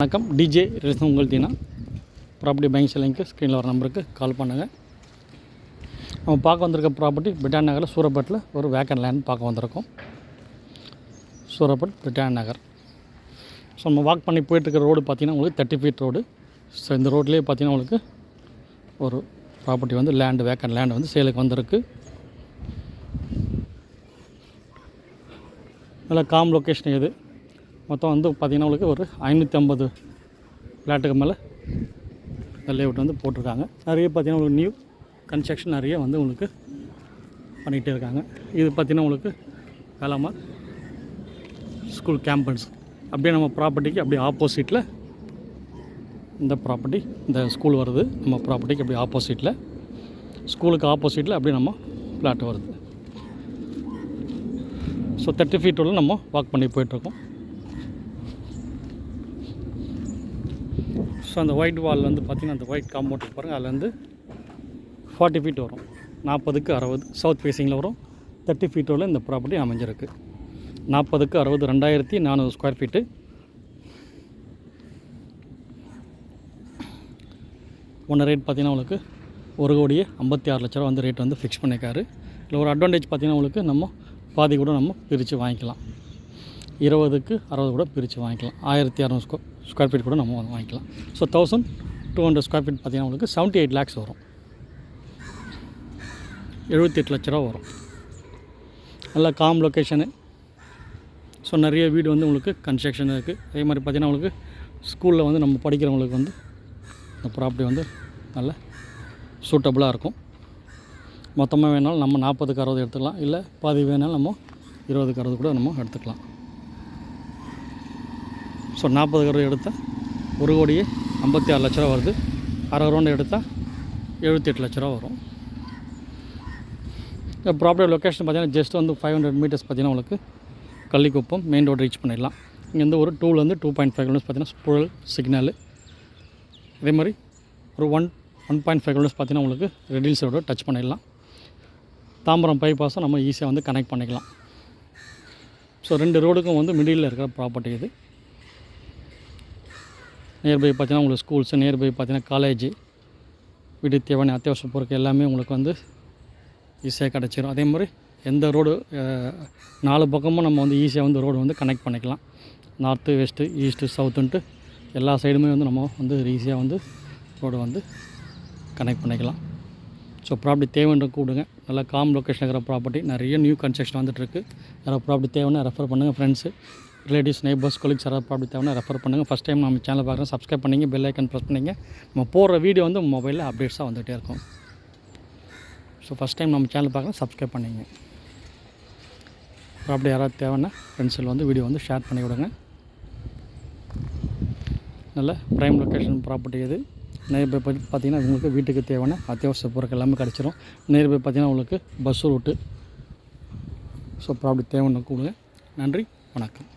வணக்கம். DJ relation உங்கள் Dheena property buying செல்லிங்க்கு ஸ்க்ரீனில் வர நம்பருக்கு கால் பண்ணுங்கள். நம்ம பார்க்க வந்திருக்க ப்ராப்பர்ட்டி பிரிட்டான் நகரில் சூரப்பேட்டில் ஒரு வேக்கன் லேண்ட் பார்க்க வந்திருக்கோம். சூரப்பேட் பிரிட்டான் நகர். ஸோ நம்ம வாக் பண்ணி போயிட்டுருக்க ரோடு பார்த்திங்கன்னா உங்களுக்கு 30 ஃபீட் ரோடு. ஸோ இந்த ரோட்லேயே பார்த்திங்கன்னா உங்களுக்கு ஒரு ப்ராப்பர்ட்டி வந்து வேக்கன் லேண்டு வந்து சேலுக்கு வந்திருக்கு. நல்லா காம் லொக்கேஷன் இது. மொத்தம் வந்து பார்த்திங்கன்னா உங்களுக்கு ஒரு 550 ஃப்ளாட்டுக்கு மேலே இந்த லேஅவுட் வந்து போட்டிருக்காங்க. நிறைய பார்த்திங்கன்னா உங்களுக்கு நியூ கன்ஸ்ட்ரக்ஷன் நிறைய வந்து உங்களுக்கு பண்ணிகிட்டே இருக்காங்க. இது பார்த்திங்கன்னா உங்களுக்கு வேளாமார் ஸ்கூல் கேம்பஸ் அப்படியே நம்ம ப்ராப்பர்ட்டிக்கு அப்படியே ஆப்போசிட்டில் இந்த ப்ராப்பர்ட்டி இந்த ஸ்கூல் வருது. நம்ம ப்ராப்பர்ட்டிக்கு அப்படியே ஆப்போசிட்டில் ஸ்கூலுக்கு ஆப்போசிட்டில் அப்படியே நம்ம ஃப்ளாட் வருது. ஸோ 30 ஃபீட் உள்ள நம்ம வாக் பண்ணி போயிட்டுருக்கோம். ஸோ அந்த ஒயிட் வால் வந்து பார்த்திங்கன்னா அந்த ஒயிட் காம்பவுண்ட் பாருங்கள், அதில் வந்து 40 ஃபீட் வரும். 40க்கு 60 சவுத் ஃபேஸிங்கில் வரும். 30 ஃபீட் உள்ள இந்த ப்ராப்பர்ட்டி அமைஞ்சிருக்கு. 40க்கு 60 2400 ஸ்கொயர் ஃபீட்டு. ஒன்று ரேட் பார்த்திங்கன்னா உங்களுக்கு 1,56,00,000 வந்து ரேட் வந்து ஃபிக்ஸ் பண்ணியிருக்காரு. இல்லை ஒரு அட்வான்டேஜ் பார்த்திங்கன்னா உங்களுக்கு நம்ம பாதி கூட நம்ம பிரித்து வாங்கிக்கலாம். 20க்கு 60 கூட பிரித்து வாங்கிக்கலாம். 1,200 ஸ்கொயர் ஃபீட் கூட நம்ம வாங்கிக்கலாம். ஸோ 1,200 ஸ்கொயர் ஃபீட் பார்த்திங்கன்னா உங்களுக்கு 78 lakhs வரும். 78 லட்ச ரூபா வரும். நல்லா காம் லொக்கேஷனு. ஸோ நிறைய வீடு வந்து உங்களுக்கு கன்ஸ்ட்ரக்ஷன் இருக்குது. அதே மாதிரி பார்த்திங்கன்னா உங்களுக்கு ஸ்கூலில் வந்து நம்ம படிக்கிறவங்களுக்கு வந்து இந்த ப்ராப்பர்ட்டி வந்து நல்ல சூட்டபுளாக இருக்கும். மொத்தமாக வேணாலும் நம்ம 40க்கு 60 எடுத்துக்கலாம். இல்லை பாதி வேணாலும் நம்ம 20க்கு 60 கூட நம்ம எடுத்துக்கலாம். ஸோ 40க்கு 60 எடுத்தால் 1,56,00,000 வருது. 60 ரவுண்டு எடுத்தால் 78 லட்ச ரூபா வரும். இந்த ப்ராப்பர்ட்டி லொக்கேஷன் பார்த்திங்கன்னா ஜஸ்ட் வந்து 500 மீட்டர்ஸ் பார்த்திங்கன்னா உங்களுக்கு கள்ளிக்குப்பம் மெயின் ரோடு ரீச் பண்ணிடலாம். இங்கேருந்து ஒரு 2லேருந்து 2.5 கிலோமீட்டர்ஸ் பார்த்திங்கன்னா புழல் சிக்னலு. அதே மாதிரி ஒரு 1.5 கிலோமீட்டர்ஸ் பார்த்திங்கன்னா உங்களுக்கு ரெடில்ஸ் ரோடு டச் பண்ணிடலாம். தாம்பரம் பைபாஸும் நம்ம ஈஸியாக வந்து கனெக்ட் பண்ணிக்கலாம். ஸோ 2 ரோடுக்கும் வந்து மிடில் இருக்கிற ப்ராப்பர்ட்டி இது. நியர்பை பார்த்திங்கன்னா உங்களுக்கு ஸ்கூல்ஸு, நியர்பை பார்த்திங்கன்னா காலேஜு, வீட்டுக்கு தேவையான அத்தியாவசிய பொருட்கள் எல்லாமே உங்களுக்கு வந்து ஈஸியாக கிடச்சிரும். அதே மாதிரி எந்த ரோடு 4 பக்கமும் நம்ம வந்து ஈஸியாக வந்து ரோடு வந்து கனெக்ட் பண்ணிக்கலாம். நார்த்து, வெஸ்ட்டு, ஈஸ்ட்டு, சவுத்துன்ட்டு எல்லா சைடுமே வந்து நம்ம வந்து ஈஸியாக வந்து ரோடு வந்து கனெக்ட் பண்ணிக்கலாம். ஸோ ப்ராப்பர்ட்டி தேவைன்ற கூடுங்க. நல்லா காம் லொக்கேஷன் இருக்கிற ப்ராப்பர்ட்டி. நிறைய நியூ கன்ஸ்ட்ரக்ஷன் வந்துட்டுருக்கு. யாராவது ப்ராப்பர்ட்டி தேவைன்னா ரெஃபர் பண்ணுங்கள். ஃப்ரெண்ட்ஸு, ரிலேட்டிவ்ஸ், நெய்பர்ஸ், கொலீக்ஸ் யாராவது ப்ராப்பர்ட்டி தேவைன்னா ரெஃபர் பண்ணுங்கள். ஃபஸ்ட் டைம் நம்ம சேனல் பார்க்குறேன், சப்ஸ்கிரைப் பண்ணிங்க, பெல் ஐக்கன் ப்ரெஸ் பண்ணிங்க. நம்ம போடுற வீடியோ வந்து மொபைலில் அப்டேட்ஸாக வந்துகிட்டே இருக்கும். ஸோ ஃபஸ்ட் டைம் நம்ம சேனல் பார்க்குறேன், சப்ஸ்கிரைப் பண்ணிங்க. ப்ராப்பர்ட்டி யாராவது தேவைன்னா ஃப்ரெண்ட்ஸில் வந்து வீடியோ வந்து ஷேர் பண்ணி விடுங்க. நல்ல ப்ரைம் லொக்கேஷன் ப்ராப்பர்ட்டி இது. நேர்பை பார்த்திங்கன்னா உங்களுக்கு வீட்டுக்கு தேவையான அத்தியாவசிய பொருட்கள் எல்லாமே கிடச்சிரும். நேர்பை பார்த்திங்கன்னா உங்களுக்கு பஸ் ரூட்டு. ஸோ ப்ராப்பர்ட்டி தேவைன்னு கூடுங்க. நன்றி, வணக்கம்.